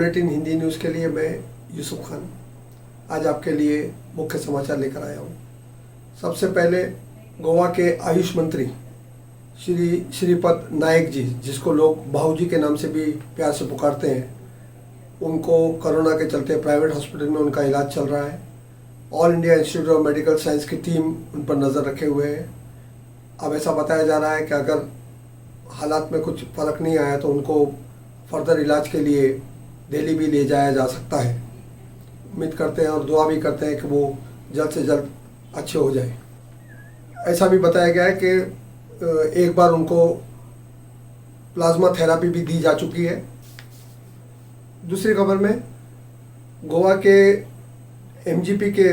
Bulletin Hindi news के लिए मैं यूसुफ खान आज आपके लिए मुख्य समाचार लेकर आया हूँ। सबसे पहले गोवा के आयुष मंत्री श्रीपद नायक जी, जिसको लोग बाहूजी के नाम से भी प्यार से पुकारते हैं, उनको कोरोना के चलते प्राइवेट हॉस्पिटल में उनका इलाज चल रहा है। All India institute of medical science की टीम उन पर नज़र रखे हुए है। अब ऐसा बताया जा रहा है कि अगर हालात में कुछ फ़र्क नहीं आया तो उनको फर्दर इलाज के लिए दिल्ली भी ले जाया जा सकता है। उम्मीद करते हैं और दुआ भी करते हैं कि वो जल्द से जल्द अच्छे हो जाए। ऐसा भी बताया गया है कि एक बार उनको प्लाज्मा थेरापी भी दी जा चुकी है। दूसरी खबर में गोवा के एमजीपी के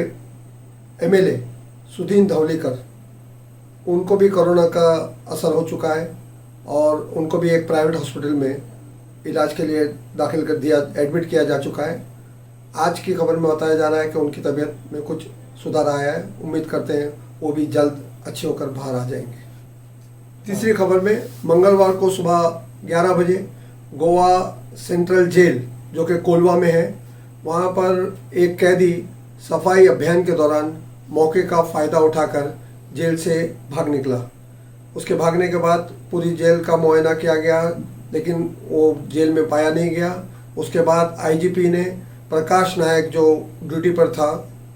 एमएलए सुदीन धवलीकर, उनको भी कोरोना का असर हो चुका है और उनको भी एक प्राइवेट हॉस्पिटल में इलाज के लिए दाखिल कर दिया, एडमिट किया जा चुका है। आज की खबर में बताया जा रहा है कि उनकी तबीयत में कुछ सुधार आया है। उम्मीद करते हैं वो भी जल्द अच्छे होकर बाहर आ जाएंगे। तीसरी खबर में मंगलवार को सुबह 11 बजे गोवा सेंट्रल जेल, जो कि कोलवा में है, वहाँ पर एक कैदी सफाई अभियान के दौरान मौके का फ़ायदा उठाकर जेल से भाग निकला। उसके भागने के बाद पूरी जेल का मुआयना किया गया, लेकिन वो जेल में पाया नहीं गया। उसके बाद आईजीपी ने प्रकाश नायक, जो ड्यूटी पर था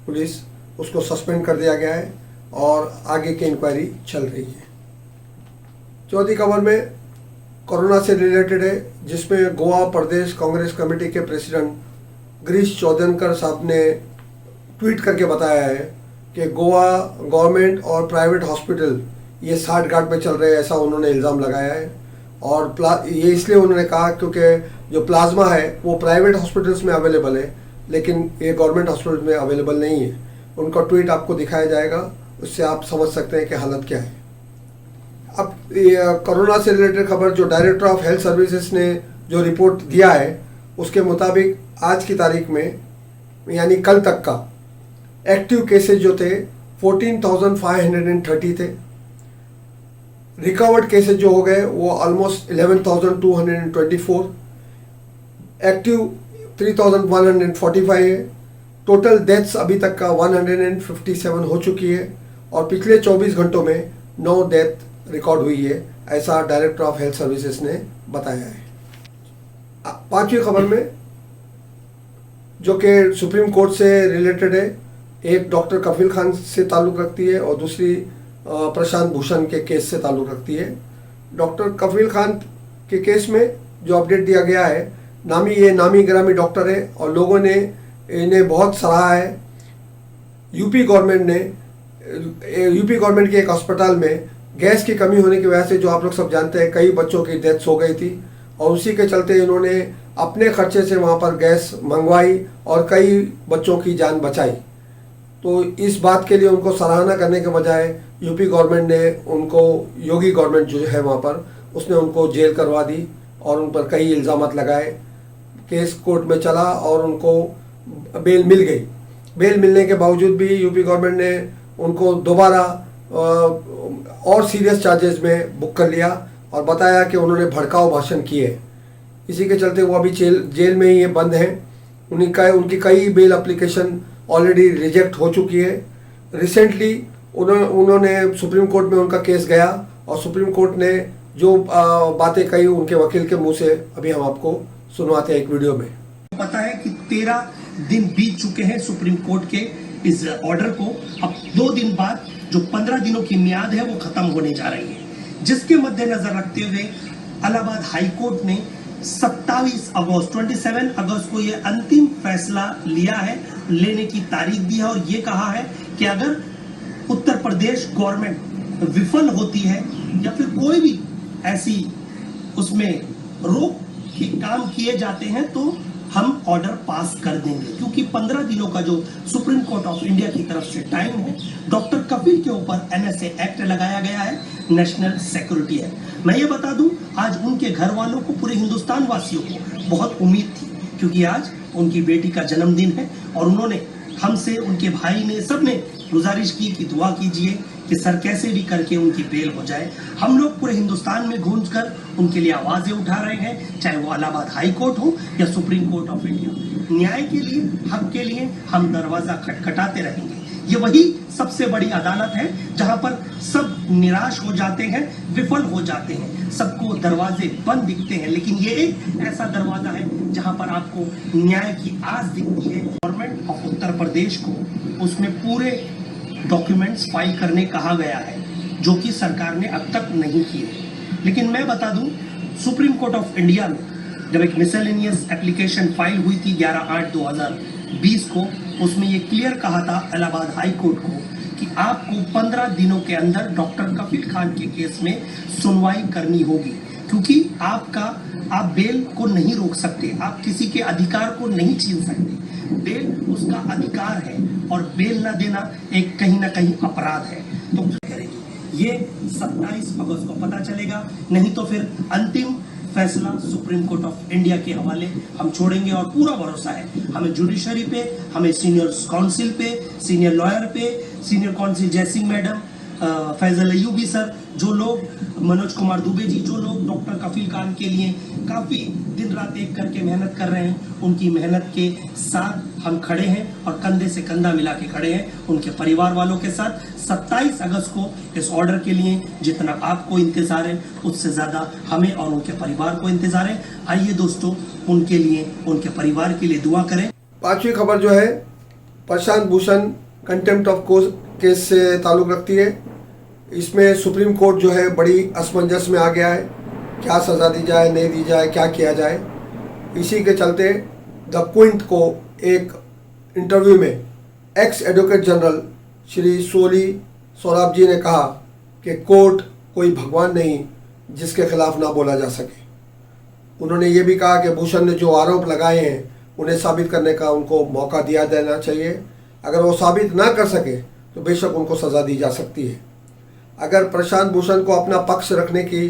पुलिस, उसको सस्पेंड कर दिया गया है और आगे की इंक्वायरी चल रही है। चौथी खबर में कोरोना से रिलेटेड है, जिसमें गोवा प्रदेश कांग्रेस कमेटी के प्रेसिडेंट गिरीश चौधनकर साहब ने ट्वीट करके बताया है कि गोवा गवर्नमेंट और प्राइवेट हॉस्पिटल ये साठगांठ में चल रहे हैं, ऐसा उन्होंने इल्ज़ाम लगाया है। और ये इसलिए उन्होंने कहा क्योंकि जो प्लाज्मा है वो प्राइवेट हॉस्पिटल्स में अवेलेबल है, लेकिन ये गवर्नमेंट हॉस्पिटल में अवेलेबल नहीं है। उनका ट्वीट आपको दिखाया जाएगा, उससे आप समझ सकते हैं कि हालत क्या है। अब कोरोना से रिलेटेड खबर, जो डायरेक्टर ऑफ हेल्थ सर्विसेज ने जो रिपोर्ट दिया है, उसके मुताबिक आज की तारीख में, यानी कल तक का एक्टिव केसेज जो थे 14,530 थे। रिकवर्ड केसेज जो हो गए वो ऑलमोस्ट 11,224, एक्टिव 3,145 है। टोटल डेथ्स अभी तक का 157 हो चुकी है और पिछले 24 घंटों में 9 डेथ रिकॉर्ड हुई है, ऐसा डायरेक्टर ऑफ हेल्थ सर्विसेज ने बताया है। पांचवी खबर में, जो कि सुप्रीम कोर्ट से रिलेटेड है, एक डॉक्टर कफील खान से ताल्लुक़ रखती है और दूसरी प्रशांत भूषण के केस से ताल्लुक़ रखती है। डॉक्टर कफील खान के केस में जो अपडेट दिया गया है, ये नामी गिरामी डॉक्टर है और लोगों ने इन्हें बहुत सराहा है। यूपी गवर्नमेंट के एक अस्पताल में गैस की कमी होने की वजह से, जो आप लोग सब जानते हैं, कई बच्चों की डेथ्स हो गई थी और उसी के चलते इन्होंने अपने खर्चे से वहाँ पर गैस मंगवाई और कई बच्चों की जान बचाई। तो इस बात के लिए उनको सराहना करने के बजाय यूपी गवर्नमेंट ने उनको, योगी गवर्नमेंट जो है वहाँ पर, उसने उनको जेल करवा दी और उन पर कई इल्ज़ामात लगाए। केस कोर्ट में चला और उनको बेल मिल गई। बेल मिलने के बावजूद भी यूपी गवर्नमेंट ने उनको दोबारा और सीरियस चार्जेस में बुक कर लिया और बताया कि उन्होंने भड़काऊ भाषण किए। इसी के चलते वो अभी जेल में ही बंद हैं। उनकी कई बेल एप्लीकेशन ऑलरेडी रिजेक्ट हो चुकी है। रिसेंटली उन्होंने सुप्रीम कोर्ट में उनका केस गया और सुप्रीम कोर्ट ने जो बातें कही उनके वकील के मुंह से, अभी हम आपको सुनवाते हैं एक वीडियो में। पता है कि 13 दिन बीत चुके हैं सुप्रीम कोर्ट के इस ऑर्डर को। अब 2 दिन बाद जो 15 दिनों की मियाद है वो खत्म होने जा रही है, जिसके मद्देनजर रखते हुए इलाहाबाद हाई कोर्ट ने 27 अगस्त को ये अंतिम फैसला लिया है, लेने की तारीख दी है और ये कहा है कि अगर उत्तर प्रदेश गवर्नमेंट विफल होती है या फिर कोई भी ऐसी उसमें रोक के काम किए जाते हैं तो हम ऑर्डर पास कर देंगे, क्योंकि 15 दिनों का जो सुप्रीम कोर्ट ऑफ इंडिया की तरफ से टाइम है, डॉक्टर कफील के ऊपर NSA एक्ट लगाया गया है, नेशनल सिक्योरिटी है। मैं ये बता दूं, आज उनके घर वालों को, पूरे हिंदुस्तान वासियों को बहुत उम्मीद थी, क्योंकि आज उनकी बेटी का जन्मदिन है और उन्होंने हमसे, उनके भाई ने, सबने गुजारिश की कि दुआ कीजिए कि सर कैसे भी करके उनकी बेल हो जाए। हम लोग पूरे हिंदुस्तान में गूंजकर उनके लिए आवाजें उठा रहे हैं, चाहे वो इलाहाबाद हाई कोर्ट हो या सुप्रीम कोर्ट ऑफ इंडिया। न्याय के लिए, हक के लिए हम दरवाजा खटखटाते रहेंगे। ये वही सबसे बड़ी अदालत है जहां पर सब निराश हो जाते हैं, विफल हो जाते हैं, सबको दरवाजे बंद दिखते हैं, लेकिन ये एक ऐसा दरवाजा है जहां पर आपको न्याय की आस दिखती है। गवर्नमेंट ऑफ उत्तर प्रदेश को उसमें पूरे डॉक्यूमेंट्स फाइल करने कहा गया है, जो कि सरकार ने अब तक नहीं किए। लेकिन मैं बता दूं, सुप्रीम कोर्ट ऑफ इंडिया में जब एक मिसलेनियस एप्लीकेशन फाइल हुई थी 11/8/2020 को, उसमें ये क्लियर कहा था इलाहाबाद हाई कोर्ट को कि आपको 15 दिनों के अंदर डॉक्टर कफील खान के केस में सुनवाई करनी होगी, क्योंकि आप बेल को नहीं रोक सकते, आप किसी के अधिकार को नहीं छीन सकते। बेल उसका अधिकार है और बेल न देना एक कहीं ना कहीं अपराध है। तो करेगी ये 27 अगस्त को पता चलेगा, नहीं तो फिर अंतिम फैसला सुप्रीम कोर्ट ऑफ इंडिया के हवाले हम छोड़ेंगे। और पूरा भरोसा है हमें जुडिशरी पे, हमें सीनियर काउंसिल पे, सीनियर लॉयर पे, senior counsel Jaising madam, Faizal Ayubi sir, जो लोग, मनोज कुमार दुबे जी, जो लोग डॉक्टर कफील खान के लिए काफी दिन रात एक करके मेहनत कर रहे हैं, उनकी मेहनत के साथ हम खड़े हैं और कंधे से कंधा मिला के खड़े हैं उनके परिवार वालों के साथ। 27 अगस्त को इस ऑर्डर के लिए जितना आपको इंतजार है, उससे ज्यादा हमें और उनके परिवार को इंतजार है। आइए दोस्तों, उनके लिए, उनके परिवार के लिए दुआ करें। पांचवी खबर जो है Prashant Bhushan contempt of court case से ताल्लुक रखती है। इसमें सुप्रीम कोर्ट जो है बड़ी असमंजस में आ गया है, क्या सज़ा दी जाए, नहीं दी जाए, क्या किया जाए। इसी के चलते द क्विंट को एक इंटरव्यू में एक्स एडवोकेट जनरल श्री सोली सोराब जी ने कहा कि कोर्ट कोई भगवान नहीं जिसके खिलाफ ना बोला जा सके। उन्होंने ये भी कहा कि भूषण ने जो आरोप लगाए हैं उन्हें साबित करने का उनको मौका दिया देना चाहिए। अगर वो साबित ना कर सके तो बेशक उनको सज़ा दी जा सकती है। अगर प्रशांत भूषण को अपना पक्ष रखने की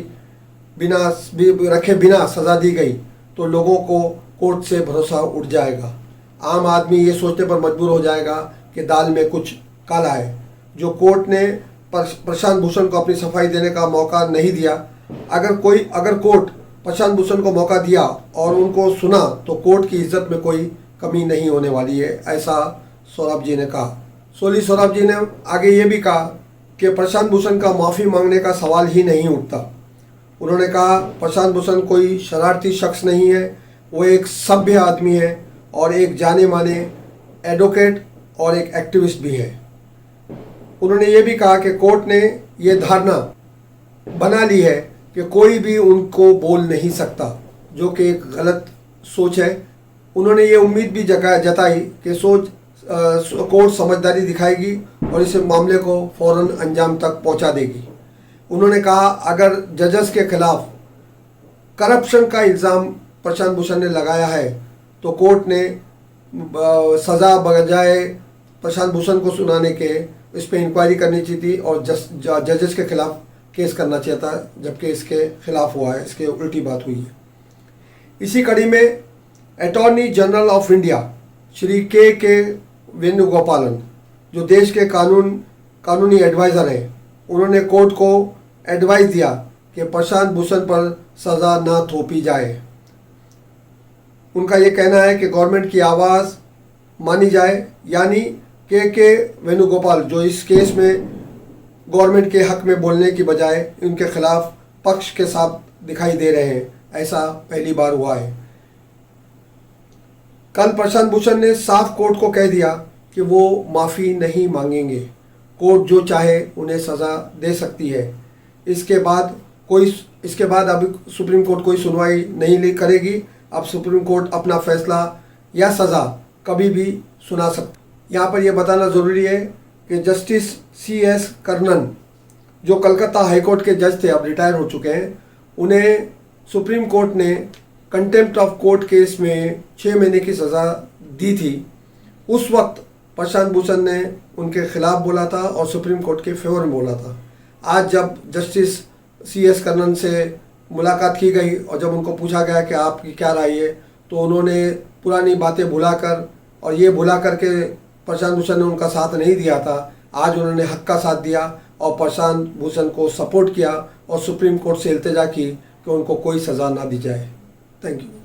रखे बिना सज़ा दी गई तो लोगों को कोर्ट से भरोसा उठ जाएगा। आम आदमी ये सोचने पर मजबूर हो जाएगा कि दाल में कुछ काला है। जो कोर्ट ने प्रशांत भूषण को अपनी सफाई देने का मौका नहीं दिया, अगर कोर्ट प्रशांत भूषण को मौका दिया और उनको सुना तो कोर्ट की इज्जत में कोई कमी नहीं होने वाली है, ऐसा सौरभ जी ने कहा। सोली सौरभ जी ने आगे ये भी कहा कि प्रशांत भूषण का माफ़ी मांगने का सवाल ही नहीं उठता। उन्होंने कहा प्रशांत भूषण कोई शरारती शख्स नहीं है, वो एक सभ्य आदमी है और एक जाने माने एडवोकेट और एक एक्टिविस्ट भी है। उन्होंने ये भी कहा कि कोर्ट ने ये धारणा बना ली है कि कोई भी उनको बोल नहीं सकता, जो कि एक गलत सोच है। उन्होंने ये उम्मीद भी जताई कि कोर्ट समझदारी दिखाएगी और इस मामले को फौरन अंजाम तक पहुंचा देगी। उन्होंने कहा अगर जजेस के खिलाफ करप्शन का इल्ज़ाम प्रशांत भूषण ने लगाया है तो कोर्ट ने सज़ा बजाय प्रशांत भूषण को सुनाने के इस पर इंक्वायरी करनी चाहिए थी और जजेस के खिलाफ केस करना चाहिए था, जबकि इसके खिलाफ हुआ है, इसके उल्टी बात हुई है। इसी कड़ी में attorney general of India Shri के वेणुगोपालन, जो देश के कानूनी एडवाइज़र हैं, उन्होंने कोर्ट को एडवाइस दिया कि प्रशांत भूषण पर सज़ा ना थोपी जाए। उनका ये कहना है कि गवर्नमेंट की आवाज़ मानी जाए, यानी के वेणुगोपाल जो इस केस में गवर्नमेंट के हक में बोलने की बजाय उनके खिलाफ पक्ष के साथ दिखाई दे रहे हैं, ऐसा पहली बार हुआ है। कल प्रशांत भूषण ने साफ कोर्ट को कह दिया कि वो माफ़ी नहीं मांगेंगे, कोर्ट जो चाहे उन्हें सज़ा दे सकती है। इसके बाद अब सुप्रीम कोर्ट कोई सुनवाई नहीं करेगी। अब सुप्रीम कोर्ट अपना फैसला या सज़ा कभी भी सुना सकती। यहाँ पर यह बताना ज़रूरी है कि जस्टिस CS कर्नन, जो कलकत्ता हाईकोर्ट के जज थे, अब रिटायर हो चुके हैं, उन्हें सुप्रीम कोर्ट ने कंटेम्प्ट ऑफ कोर्ट केस में 6 महीने की सज़ा दी थी। उस वक्त प्रशांत भूषण ने उनके खिलाफ बोला था और सुप्रीम कोर्ट के फेवर में बोला था। आज जब जस्टिस CS कर्नन से मुलाकात की गई और जब उनको पूछा गया कि आपकी क्या राय है, तो उन्होंने पुरानी बातें भुलाकर और ये भुला कर के प्रशांत भूषण ने उनका साथ नहीं दिया था, आज उन्होंने हक का साथ दिया और प्रशांत भूषण को सपोर्ट किया और सुप्रीम कोर्ट से इल्तिजा की कि उनको कोई सज़ा ना दी जाए। Thank you.